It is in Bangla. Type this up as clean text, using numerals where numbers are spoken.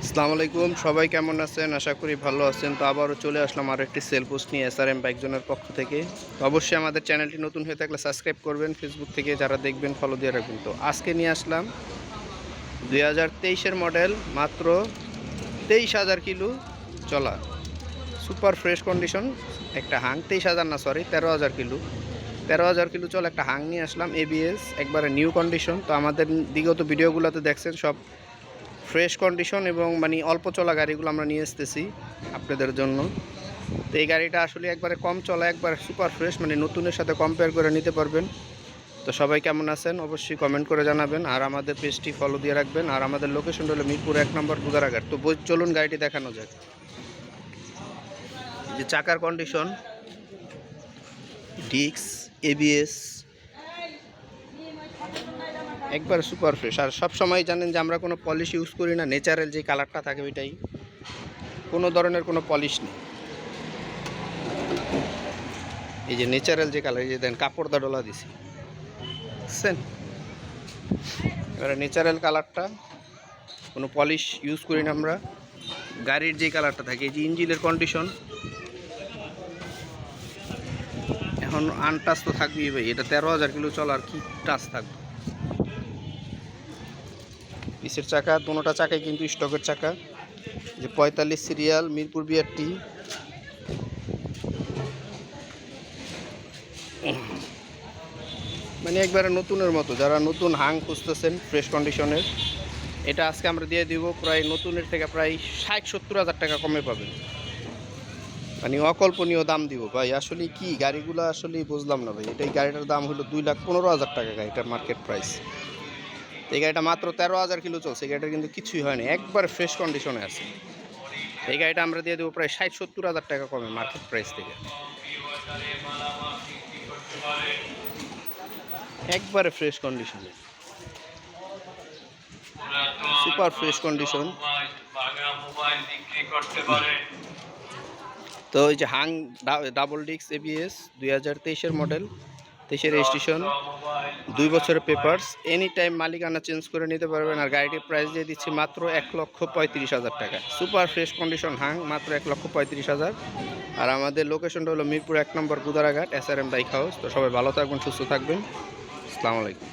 আসসালামু আলাইকুম, সবাই কেমন আছেন? আশা করি ভালো আছেন। তো আবারও চলে আসলাম আরও একটি সেল পোস্ট নিয়ে এসআরএম বাইক জোনের পক্ষ থেকে। তো অবশ্যই আমাদের চ্যানেলটি নতুন হয়ে থাকলে সাবস্ক্রাইব করবেন, ফেসবুক থেকে যারা দেখবেন ফলো দিয়ে রাখবেন। তো আজকে নিয়ে আসলাম 2023-এর মডেল, মাত্র 23,000 কিলো চলা, সুপার ফ্রেশ কন্ডিশন একটা হাং। 23,000 না, সরি 13,000 কিলো, 13,000 কিলো চলা একটা হাং নিয়ে আসলাম। এবিএস একবারে নিউ কন্ডিশন। তো আমাদের বিগত ভিডিওগুলোতে দেখছেন সব ফ্রেশ কন্ডিশন এবং মানে অল্প চলা গাড়িগুলো আমরা নিয়ে আসতেছি আপনাদের জন্য। তো এই গাড়িটা আসলে একবারে কম চলা, একবার সুপার ফ্রেশ, মানে নতুনের সাথে কম্পেয়ার করে নিতে পারবেন। তো সবাই কেমন আছেন অবশ্যই কমেন্ট করে জানাবেন, আর আমাদের পেজটি ফলো দিয়ে রাখবেন। আর আমাদের লোকেশন হলো মিরপুর 1 নম্বর বুদারাঘাট। তো চলুন গাড়িটি দেখানো যাক। যে চাকার কন্ডিশন, ডিস্ক, এবিএস একবার সুপার ফ্রেশ। আর সব সময় জানেন যে আমরা কোনো পলিশ ইউজ করি না, ন্যাচারাল যে কালারটা থাকে ওইটাই, কোনো ধরনের কোনো পলিশ নেই। এই যে ন্যাচারাল যে কালার, এই যে দেন কাপড়দা ডলা দিছি, বুঝছেন? এবারে ন্যাচারাল কালারটা, কোনো পলিশ ইউজ করি না আমরা। গাড়ির যে কালারটা থাকে, এই যে ইঞ্জিনের কন্ডিশন এখন আনটাচ তো থাকবেই ভাই, এটা 13,000 কিলো চলার কি টাচ থাকবে। পিসের চাকা, দুটোটা চাকায় কিন্তু স্টকের চাকা। যে 45 সিরিয়াল, মিরপুর বিআরটি। মানে একবারে নতুনের মতো, যারা নতুন হাং খুঁজতেছেন ফ্রেশ কন্ডিশনের, এটা আজকে আমরা দিয়ে দিব প্রায় নতুনের থেকে প্রায় 60-70 হাজার টাকা কমে পাবেন। মানে অকল্পনীয় দাম দিব ভাই। আসলে কি গাড়িগুলো আসলে বুঝলাম না ভাই। এই গাড়িটার দাম হলো 2,15,000 টাকা গাড়িটার মার্কেট প্রাইস। এই গাড়িটা মাত্র 13,000 কিলো চলছে। এই গাড়িটার কিন্তু কিছুই হয়নি, একবার ফ্রেশ কন্ডিশনে আছে। এই গাড়িটা আমরা দিয়ে দেবো প্রায় 60-70 হাজার টাকা কমে মার্কেট প্রাইস থেকে, একবারে ফ্রেশ কন্ডিশনে, সুপার ফ্রেশ কন্ডিশন। তো এই যে হাং ডাবল ডিস্ক এবিএস 2023-এর মডেল, 23-এর রেজিস্ট্রেশন, 2 বছরের পেপারস, এনি টাইম মালিকানা চেঞ্জ করে নিতে পারবেন। আর গাড়িটির প্রাইস দিয়ে দিচ্ছি মাত্র 1,35,000 টাকা। সুপার ফ্রেশ কন্ডিশন হাং, মাত্র 1,35,000। আর আমাদের লোকেশনটা হলো মিরপুর 1 নম্বর বুদারাঘাট, এসআরএম বাইক হাউস। তো সবাই ভালো থাকবেন, সুস্থ থাকবেন। আসসালামু আলাইকুম।